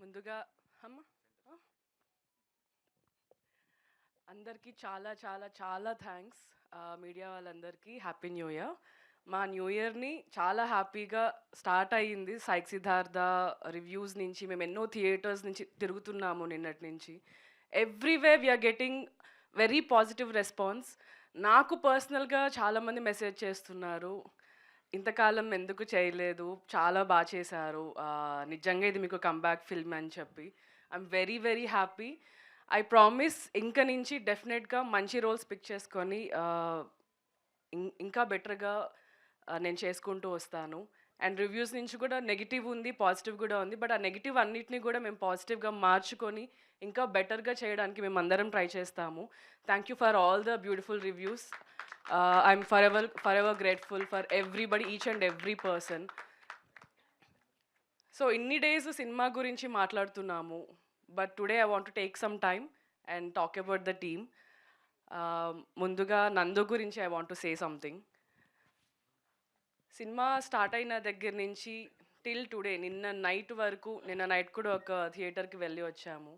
ముందుగా అమ్మ అందరికీ చాలా చాలా చాలా థ్యాంక్స్ మీడియా వాళ్ళందరికీ హ్యాపీ న్యూ ఇయర్. మా న్యూ ఇయర్ని చాలా హ్యాపీగా స్టార్ట్ అయ్యింది. సైక్ సిద్ధార్థ రివ్యూస్ నుంచి మేము ఎన్నో థియేటర్స్ నుంచి తిరుగుతున్నాము నిన్నటి నుంచి. Everywhere we're getting very positive response. నాకు పర్సనల్గా చాలామంది మెసేజ్ చేస్తున్నారు, ఇంతకాలం ఎందుకు చేయలేదు, చాలా బాగా చేశారు, నిజంగా ఇది మీకు కంబ్యాక్ ఫిల్మ్ అని చెప్పి. I'm very very happy. I promise ఇంక నుంచి డెఫినెట్గా మంచి రోల్స్ పిక్ చేసుకొని ఇంకా బెటర్గా నేను చేసుకుంటూ వస్తాను. అండ్ రివ్యూస్ నుంచి కూడా నెగిటివ్ ఉంది, పాజిటివ్ కూడా ఉంది. బట్ ఆ నెగిటివ్ అన్నిటిని కూడా మేము పాజిటివ్గా మార్చుకొని ఇంకా బెటర్గా చేయడానికి మేము అందరం ట్రై చేస్తాము. Thank you for all the beautiful reviews. I'm forever grateful for everybody, each and every person. So ఇన్ని డేస్ సినిమా గురించి మాట్లాడుతున్నాము, but today I want to take some time and talk about the team. ముందుగా నందు గురించి I want to say something. Cinema start అయిన దగ్గర నుంచి till today, నిన్న నైట్ వరకు, నిన్న నైట్ కూడా ఒక థియేటర్కి వెళ్ళి వచ్చాము.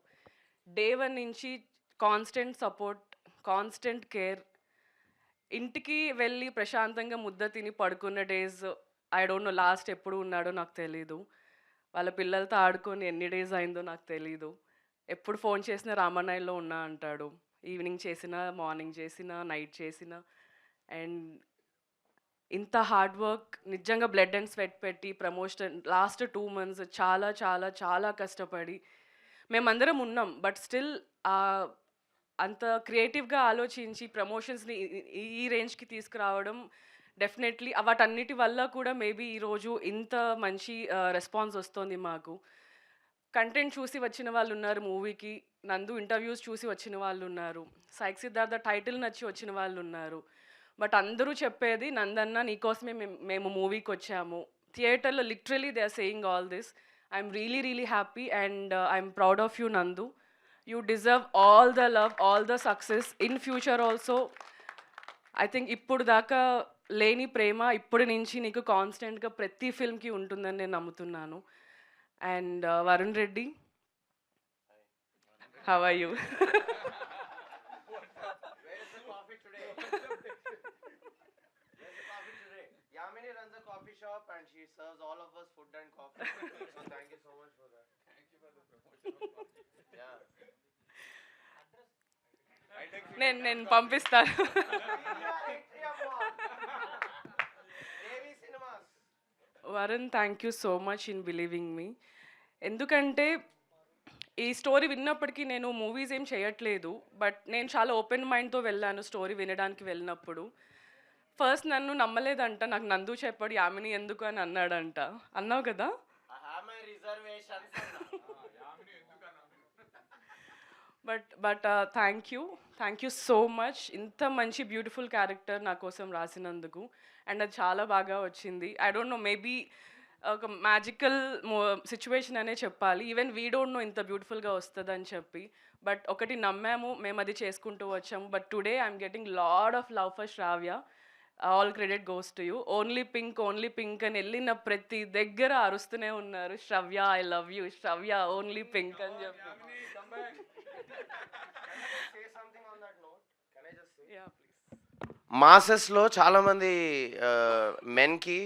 డే 1 నుంచి కాన్స్టెంట్ సపోర్ట్, కాన్స్టెంట్ కేర్. ఇంటికి వెళ్ళి ప్రశాంతంగా ముద్ద తిని పడుకున్న days I don't know last ఎప్పుడు ఉన్నాడో నాకు తెలీదు. వాళ్ళ పిల్లలతో ఆడుకొని ఎన్ని డేస్ అయిందో నాకు తెలీదు. ఎప్పుడు ఫోన్ చేసినా రామన్నయ్యలో ఉన్నా అంటాడు. ఈవినింగ్ చేసినా, మార్నింగ్ చేసినా, నైట్ చేసినా. అండ్ ఇంత హార్డ్ వర్క్, నిజంగా బ్లడ్ అండ్ స్వెట్ పెట్టి ప్రమోషన్ లాస్ట్ 2 months చాలా చాలా చాలా కష్టపడి మేమందరం ఉన్నాం. బట్ స్టిల్ అంత క్రియేటివ్గా ఆలోచించి ప్రమోషన్స్ని ఈ రేంజ్కి తీసుకురావడం డెఫినెట్లీ వాటన్నిటి వల్ల కూడా మేబీ ఈరోజు ఇంత మంచి రెస్పాన్స్ వస్తుంది మాకు. కంటెంట్ చూసి వచ్చిన వాళ్ళు ఉన్నారు మూవీకి, నందు ఇంటర్వ్యూస్ చూసి వచ్చిన వాళ్ళు ఉన్నారు, సైక్ సిద్ధార్థ టైటిల్ నచ్చి వచ్చిన వాళ్ళు ఉన్నారు. బట్ అందరూ చెప్పేది, నందన్న నీకోసమే మేము మూవీకి వచ్చాము. థియేటర్లో literally they are saying all this. I'm really really happy and I'm proud of you Nandu. You deserve all the love, all the success in future also. I think ఇప్పుడు దాకా లేని ప్రేమ ఇప్పటి నుంచి నీకు కాన్స్టెంట్గా ప్రతి ఫిల్మ్కి ఉంటుందని నేను నమ్ముతున్నాను. And Varun Reddy, how are you? Yamini runs a coffee shop and she serves all of us food and coffee. So thank you so much for that. Thank you for the promotion. Yeah. నేను పంపిస్తాను. Varun, thank you so much in believing me. ఎందుకంటే ఈ story విన్నప్పటికీ నేను movies ఏం చేయట్లేదు, but నేను చాలా open మైండ్తో వెళ్ళాను స్టోరీ వినడానికి వెళ్ళినప్పుడు. ఫస్ట్ నన్ను నమ్మలేదంట, నాకు నందు చెప్పాడు యామిని ఎందుకు అని అన్నాడంట. అన్నావు కదా? But thank you so much. ఇంత మంచి బ్యూటిఫుల్ క్యారెక్టర్ నా కోసం రాసినందుకు. అండ్ అది చాలా బాగా వచ్చింది. ఐ డోంట్ నో, మేబీ ఒక మ్యాజికల్ సిచ్యువేషన్ అనే చెప్పాలి. ఈవెన్ వీ డోంట్ నో ఇంత బ్యూటిఫుల్గా వస్తుందని చెప్పి. బట్ ఒకటి నమ్మాము, మేము అది చేసుకుంటూ వచ్చాము. But today I'm getting lot of love for Shravya. All credit goes to you. Only pink అని వెళ్ళిన ప్రతి దగ్గర అరుస్తూనే ఉన్నారు, Shravya I love you, Shravya only pink అని చెప్పి. మాసెస్లో చాలామంది మెన్కి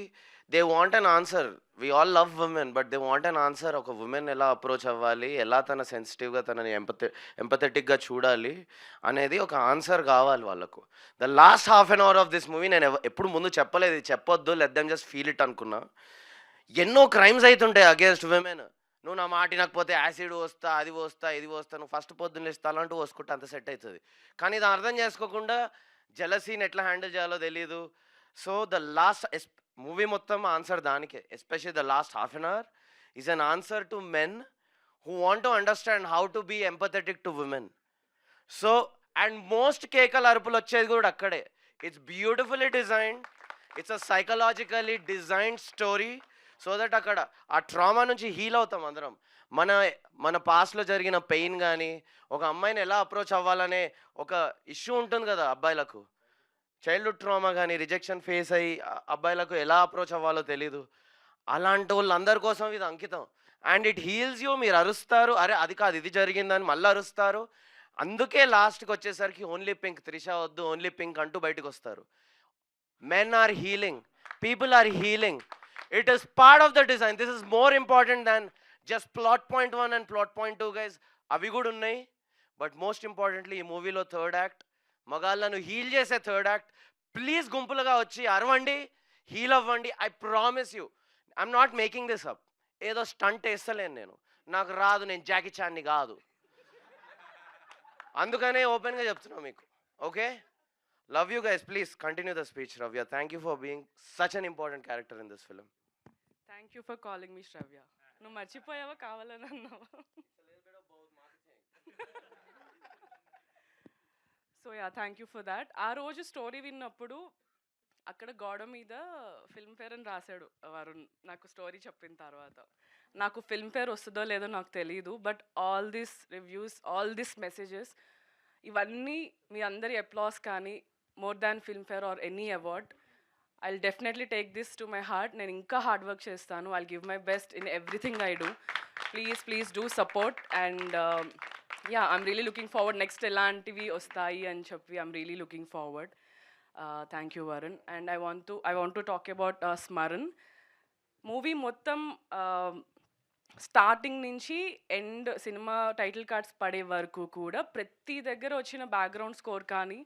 they want an answer. We all love women, but they want an answer. ఒక ఉమెన్ ఎలా అప్రోచ్ అవ్వాలి, ఎలా తన సెన్సిటివ్గా తనని ఎంపథెటిక్గా చూడాలి అనేది ఒక ఆన్సర్ కావాలి వాళ్ళకు. The last half an hour of this movie నేను ఎప్పుడు ముందు చెప్పలేదు, చెప్పొద్దు, let them just feel it అనుకున్నా. ఎన్నో క్రైమ్స్ అవుతుంటాయి అగేన్స్ట్ విమెన్. నువ్వు నా మాట వినకపోతే యాసిడ్ వస్తా, అది వస్తా, ఇది వస్తా, నువ్వు ఫస్ట్ పొద్దున్న ఇస్తా అలాంటి వసుకుంటే అంత సెట్ అవుతుంది. కానీ ఇది అర్థం చేసుకోకుండా జెలసీని ఎట్లా హ్యాండిల్ చేయాలో తెలీదు. సో ద లాస్ట్ మూవీ మొత్తం ఆన్సర్ దానికే. Especially the last half an hour is an answer to men who want to understand how to be empathetic to women. So, and most కేకల అరుపులు వచ్చేది కూడా అక్కడే. It's beautifully designed. It's a psychologically designed story so that అక్కడ ఆ trauma నుంచి heal అవుతాం అందరం. మన పాస్ట్లో జరిగిన పెయిన్ కానీ, ఒక అమ్మాయిని ఎలా అప్రోచ్ అవ్వాలనే ఒక ఇష్యూ ఉంటుంది కదా అబ్బాయిలకు, చైల్డ్హుడ్ ట్రామా కానీ, రిజెక్షన్ ఫేస్ అయ్యి అబ్బాయిలకు ఎలా అప్రోచ్ అవ్వాలో తెలీదు. అలాంటి వాళ్ళందరి కోసం ఇది అంకితం. And it heels you. మీరు అరుస్తారు, అరే అది కాదు ఇది జరిగిందని మళ్ళీ అరుస్తారు. అందుకే లాస్ట్కి వచ్చేసరికి ఓన్లీ పింక్, త్రిష వద్దు ఓన్లీ పింక్ అంటూ బయటకు వస్తారు. Men are healing, people are healing. It is part of the design. This is more important than just plot point 1 and plot point 2 guys. అవి కూడా ఉన్నాయి, బట్ మోస్ట్ ఇంపార్టెంట్లీ ఈ మూవీలో third act, మగాళ్ళను heal చేసే థర్డ్ యాక్ట్. ప్లీజ్ గుంపులుగా వచ్చి అరవండి, హీల్ అవ్వండి. I promise you, I'm not making this up. ఏదో స్టంట్ వేస్తలేను నేను, నాకు రాదు, నేను జాకీ చాన్ని కాదు. అందుకనే ఓపెన్గా చెప్తున్నా మీకు. Okay, love you guys. Please continue the speech Shravya. Thank you for being such an important character in this film. Thank you for calling me Shravya. నువ్వు మర్చిపోయావా కావాలని అన్నావా? So ya, thank you for that. ఆ రోజు స్టోరీ విన్నప్పుడు అక్కడ గోడ మీద ఫిల్మ్ఫేర్ అని రాశాడు వరుణ్ నాకు స్టోరీ చెప్పిన తర్వాత. నాకు ఫిల్మ్ఫేర్ వస్తుందో లేదో నాకు తెలియదు, but all this reviews, all this messages, ఇవన్నీ మీ అందరి అప్లాస్ కానీ more than Filmfare or any award, I will definitely take this to my heart. నేను ఇంకా హార్డ్ వర్క్ చేస్తాను. I give my best in everything I do. Please do support. And yeah, I'm really looking forward. Next ఎలాంటివి వస్తాయి అని చెప్పి I'm really looking forward. Thank you Varun. And I want to talk about Smaran. Movie మొత్తం starting నుంచి end cinema title cards పడే వరకు కూడా ప్రతి దగ్గర వచ్చిన బ్యాక్గ్రౌండ్ స్కోర్ కానీ,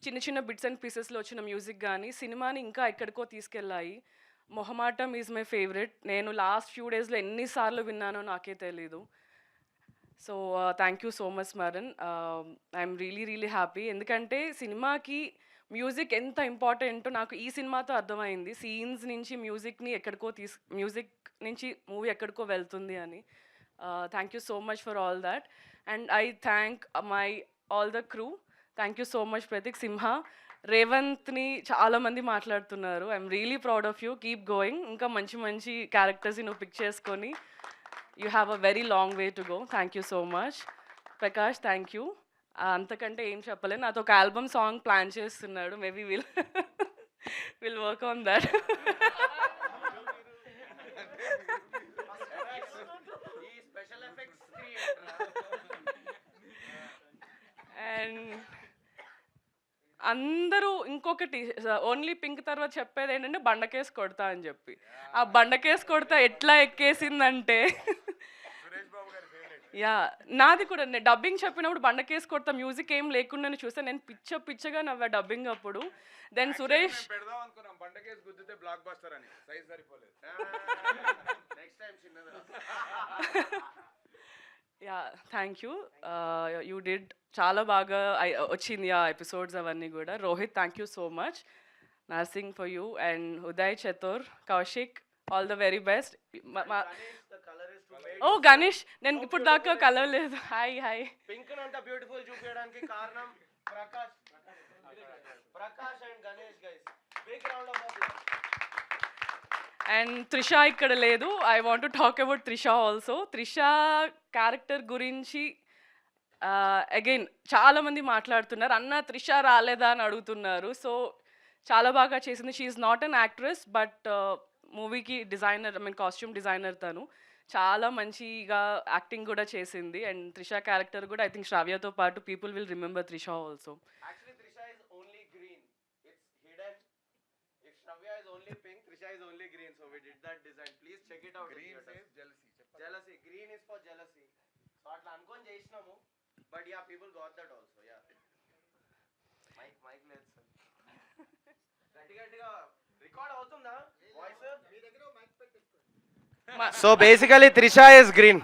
చిన్న చిన్న బిట్స్ అండ్ పీసెస్లో వచ్చిన మ్యూజిక్ కానీ సినిమాని ఇంకా ఎక్కడికో తీసుకెళ్ళాయి. మొహమాటం ఈజ్ మై ఫేవరెట్. నేను లాస్ట్ ఫ్యూ డేస్లో ఎన్నిసార్లు విన్నానో నాకే తెలీదు. So thank you so much Smaran. I'm really happy. ఎందుకంటే సినిమాకి మ్యూజిక్ ఎంత ఇంపార్టెంటో నాకు ఈ సినిమాతో అర్థమైంది. సీన్స్ నుంచి మ్యూజిక్ని ఎక్కడికో మ్యూజిక్ నుంచి మూవీ ఎక్కడికో వెళ్తుంది అని. Thank you so much for all that. And I thank my all the crew. Thank you so much Prateek, Simha, రేవంత్ని చాలామంది మాట్లాడుతున్నారు. I'm really proud of you. Keep going. ఇంకా మంచి క్యారెక్టర్స్ని నువ్వు పిక్ చేసుకొని you have a very long way to go. Thank you so much. Prakash, thank you. అంతకంటే ఏం చెప్పలేను. నాతో ఒక ఆల్బమ్ సాంగ్ ప్లాన్ చేస్తున్నాడు. Maybe will work on that. And అందరూ ఇంకొకటి ఓన్లీ పింక్ తర్వాత చెప్పేది ఏంటంటే బండకేసి కొడతా అని చెప్పి. ఆ బండకేసి కొడతా ఎట్లా ఎక్కేసిందంటే, యా నాది కూడా. నేను డబ్బింగ్ చెప్పినప్పుడు బండకేసి కొడతా మ్యూజిక్ ఏం లేకుండా చూస్తే నేను పిచ్చగా నవ్వా డబ్బింగ్ అప్పుడు. Then Suresh yeah, thank you. You did చాలా బాగా వచ్చింది ఆ ఎపిసోడ్స్ అవన్నీ కూడా. Rohit, thank you so much. Narsing for you. And Uday, Chatur, Kaushik, all the very best. ఓ గణేష్, నేను ఇప్పుడు దాకా కలవలేదు. హాయ్. పింక్ అంత బ్యూటిఫుల్ చూపించడానికి కారణం Prakash and Ganesh guys. Big round of applause. And Trisha ఇక్కడ లేదు. I want to talk about Trisha also. Trisha character గురించి అగైన్ చాలామంది మాట్లాడుతున్నారు. అన్న త్రిష రాలేదా అని అడుగుతున్నారు. సో చాలా బాగా చేసింది. She is not an actress, but మూవీకి డిజైనర్, కాస్ట్యూమ్ డిజైనర్ తను. చాలా మంచిగా యాక్టింగ్ కూడా చేసింది. అండ్ త్రిష క్యారెక్టర్ కూడా ఐ థింక్ శ్రావ్యతో పాటు people will remember Trisha also. Actually, Trisha is only green. It's hidden. If Shravya is only pink, Trisha is only green. So we did that design. Please check it out. Green says jealousy. Jealousy. Green is for jealousy. So atla ankoni chesinamu. But yeah, people got that also. Yeah. Mike లేదు sir. గట్టిగా record అవుతుందా voice? మీ దగ్గర mic పెట్టుకోండి. So basically Trisha is green.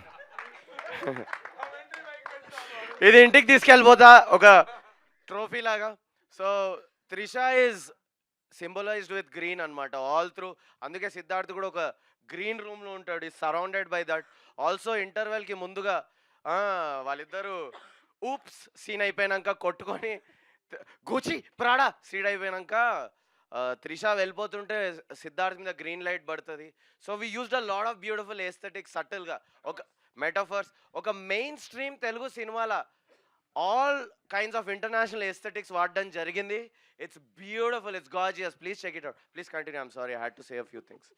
ఇది ఇంటికి తీసుకెళ్ళిపోతా ఒక trophy లాగా. So Trisha is symbolised with green అనమాట ఆల్ త్రూ. అందుకే సిద్ధార్థ్ కూడా ఒక గ్రీన్ రూమ్లో ఉంటాడు. ఈ సరౌండెడ్ బై దట్. ఆల్సో ఇంటర్వెల్కి ముందుగా వాళ్ళిద్దరూ ఊప్స్ సీన్ అయిపోయాక కొట్టుకొని గూచి ప్రాడా సీడ్ అయిపోయాక త్రిష వెళ్ళిపోతుంటే సిద్ధార్థ్ మీద గ్రీన్ లైట్ పడుతుంది. So we used a lot of beautiful aesthetics సటిల్గా, ఒక మెటాఫర్స్, ఒక మెయిన్ స్ట్రీమ్ తెలుగు సినిమాల all kinds of international aesthetics వాడడం జరిగింది. It's beautiful, it's gorgeous. Please check it out. Please continue. I'm sorry, I had to say a few things.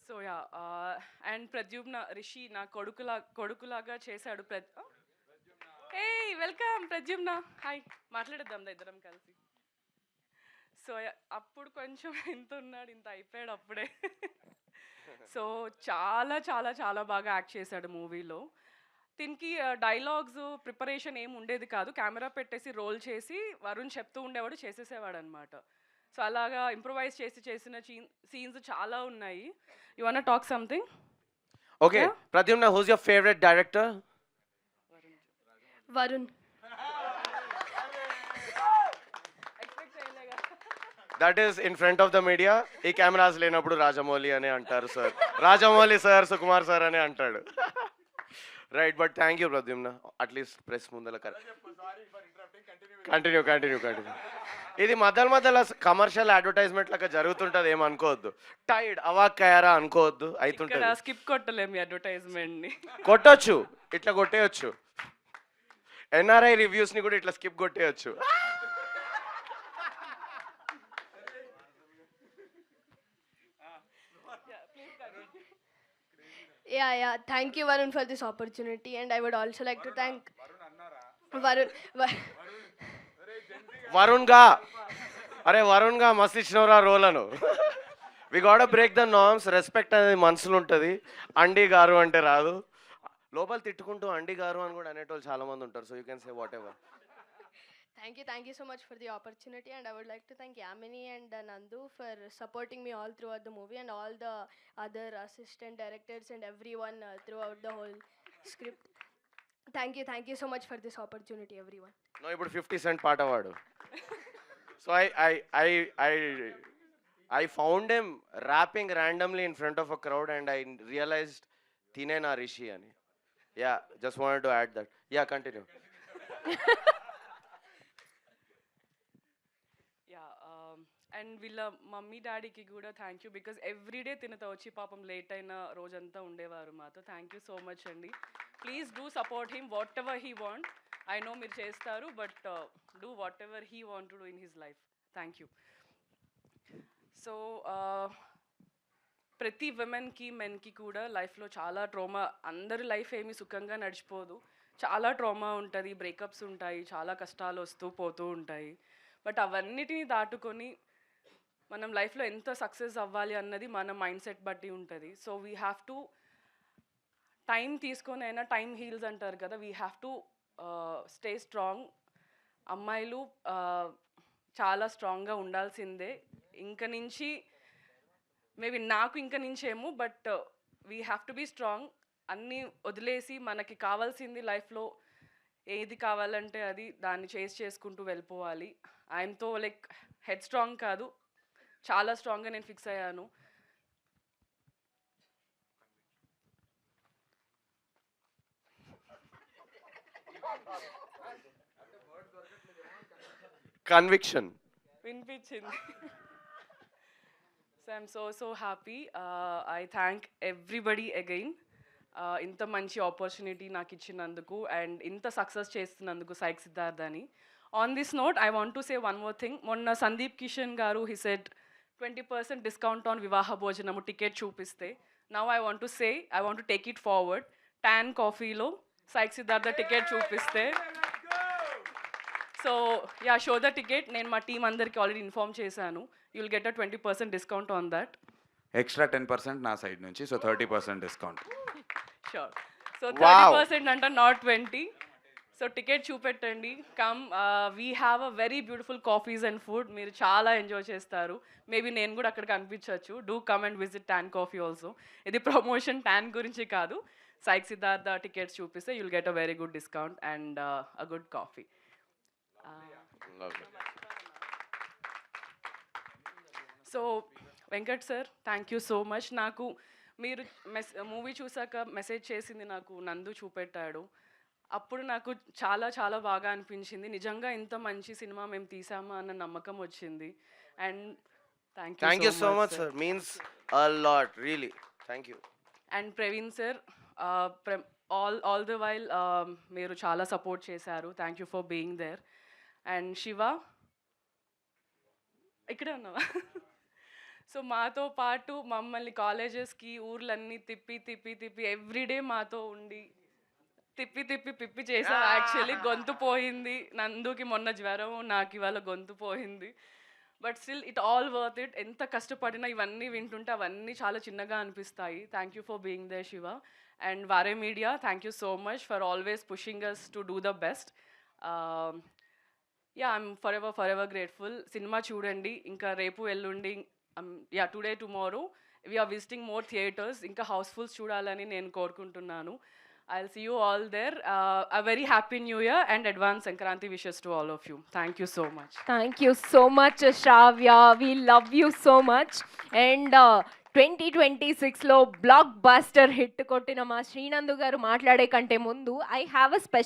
So yeah and Pradyumna Rishi నా కొడుకులాగా చేశాడు. ఏ welcome Pradyumna, hi, మాట్లాడేద్దాం ఇద్దరం కలిసి. So అప్పుడు కొంచెం ఇంత ఉన్నాడు, ఇంత అయిపోయాడు అప్పుడే. సో చాలా చాలా చాలా బాగా యాక్ట్ చేశాడు మూవీలో. దీనికి డైలాగ్స్ ప్రిపరేషన్ ఏం ఉండేది కాదు, కెమెరా పెట్టేసి రోల్ చేసి వరుణ్ చెప్తూ ఉండేవాడు, చేసేసేవాడు అనమాట. సో అలాగా ఇంప్రొవైజ్ చేసిన సీన్స్ చాలా ఉన్నాయి. You want talk something? Okay, Pradyumna, who's your favourite director? Varun. That is in front of the media. ఈ కెమెరాస్ లేనప్పుడు రాజమౌళి అని అంటారు sir, Rajamouli sir, Sukumar sir అని అంటాడు. Right, but thank you Pradyumna, at least press ముందల కంటిన్యూ. ఇది మధ్యలో కమర్షియల్ అడ్వర్టైజ్మెంట్ లాగా జరుగుతుంటది, ఏమనుకోవద్దు. టైడ్ అవాక్ కయారా అనుకోవద్దు, అవుతుంటది. స్కిప్ కొట్టలేము అడ్వర్టైజ్మెంట్ ని. కొట్టొచ్చు, ఇట్లా కొట్టేయచ్చు. ఎన్ఆర్ఐ రివ్యూస్ ని కూడా ఇట్లా skip కొట్టేయచ్చు. Yeah. Thank you, Varun, for this opportunity, and I would also like to thank Varun. Varun గా మస్తు ఇచ్చినవరా రోల్ అను. We got break the norms. Respect అనేది మనసులో ఉంటుంది. అండి గారు అంటే రాదు, లోపల తిట్టుకుంటూ అండి గారు అని కూడా అనేటోళ్ళు చాలా మంది ఉంటారు. So you can say what ever. Thank you so much for the opportunity, and I would like to thank Yamini and Nandu for supporting me all throughout the movie, and all the other assistant directors and everyone throughout the whole script. Thank you so much for this opportunity, everyone. No, ఇప్పుడు 50 Cent పాట వాడు. So I found him rapping randomly in front of a crowd and I realized తినే నా రిషి అని. Yeah, just wanted to add that. Yeah, continue. And వీళ్ళ mummy డాడీకి కూడా thank you, because everyday తినతో వచ్చి పాపం లేట్ అయిన రోజంతా ఉండేవారు మాతో. థ్యాంక్ యూ సో మచ్ అండి. Please do support him what ever he want. I know మీరు చేస్తారు, but do what ever he want to do in his life. Thank you. So ప్రతి విమెన్కి మెన్కి కూడా లైఫ్లో చాలా ట్రోమా, అందరి లైఫ్ ఏమి సుఖంగా నడిచిపోదు, చాలా ట్రోమా ఉంటుంది, బ్రేకప్స్ ఉంటాయి, చాలా కష్టాలు వస్తూ పోతూ ఉంటాయి. బట్ అవన్నిటిని దాటుకొని మనం లైఫ్లో ఎంత సక్సెస్ అవ్వాలి అన్నది మన మైండ్ సెట్ బట్టి ఉంటుంది. So we have to time తీసుకొని అయినా, టైం హీల్స్ అంటారు కదా, we have to stay strong. అమ్మాయిలు చాలా స్ట్రాంగ్గా ఉండాల్సిందే. ఇంక నుంచి మేబీ నాకు ఇంక నుంచేమో, but we have to be strong. అన్నీ వదిలేసి మనకి కావాల్సింది లైఫ్లో ఏది కావాలంటే అది దాన్ని చేసుకుంటూ వెళ్ళిపోవాలి. ఐఎమ్తో లైక్ హెడ్ స్ట్రాంగ్ కాదు, చాలా స్ట్రాంగ్గా నేను ఫిక్స్ అయ్యాను. కన్విక్షన్ వినిపించింది. So I'm so happy. I thank everybody again ఇంత మంచి ఆపర్చునిటీ నాకు ఇచ్చినందుకు అండ్ ఇంత సక్సెస్ చేస్తున్నందుకు సైక్ సిద్ధార్థ్ అని. On this note I want to say one more thing. మొన్న సందీప్ కిషన్ గారు హీ సెడ్ 20% డిస్కౌంట్ ఆన్ వివాహ భోజనము టికెట్ చూపిస్తే, now I want to say, I want to take it forward. Tan కాఫీలో సైక్ సిద్ధార్థ టికెట్ చూపిస్తే, so yeah, show the ticket. నేను మా team అందరికి ఆల్రెడీ ఇన్ఫార్మ్ చేశాను. You will get a 20% discount on that. Extra 10% నా side నుంచి, so 30% discount. Sure. So 30% అంట, not 20. So ticket చూపెట్టండి. Come, we have a very beautiful coffees and food. మీరు చాలా ఎంజాయ్ చేస్తారు. మేబీ నేను కూడా అక్కడ కనిపించవచ్చు. Do come and visit tan coffee also. ఇది ప్రమోషన్ ట్యాన్ గురించి కాదు. సైక్ సిద్ధార్థ టికెట్స్ చూపిస్తే you'll get a very good discount and a good coffee. So Venkat sir, thank you so much. నాకు మీరు మూవీ చూసాక మెసేజ్ చేసింది నాకు నందు చూపెట్టాడు. అప్పుడు నాకు చాలా చాలా బాగా అనిపించింది. నిజంగా ఇంత మంచి సినిమా మేము తీసామా అన్న నమ్మకం వచ్చింది. And thank you so much sir, means a lot really. Thank you. And Praveen sir, all the while మీరు చాలా సపోర్ట్ చేశారు. Thank you for being there. And Shiva, ఇక్కడే ఉన్నావా? సో మాతో పాటు మమ్మల్ని కాలేజెస్కి ఊర్లన్నీ తిప్పి తిప్పి తిప్పి ఎవ్రీడే మాతో ఉండి పిప్పి చేశారు. యాక్చువల్లీ గొంతు పోయింది, నందుకి మొన్న జ్వరం, నాకు ఇవాళ గొంతు పోయింది. But still it all worth it. ఎంత కష్టపడినా ఇవన్నీ వింటుంటే అవన్నీ చాలా చిన్నగా అనిపిస్తాయి. Thank you for being there Shiva. And Vaaree media, thank you so much for always pushing us to do the best. Yeah, I'm forever grateful. సినిమా చూడండి, ఇంకా రేపు ఎల్లుండి, yeah today tomorrow we're visiting more theatres. ఇంకా housefuls చూడాలని నేను కోరుకుంటున్నాను. I'll see you all there. A very happy new year and advance Sankranti wishes to all of you. Thank you so much. Thank you so much, Shravya. We love you so much. And 2026లో blockbuster hit కొట్టిన మా శ్రీనందు గారు మాట్లాడే కంటే ముందు I have a special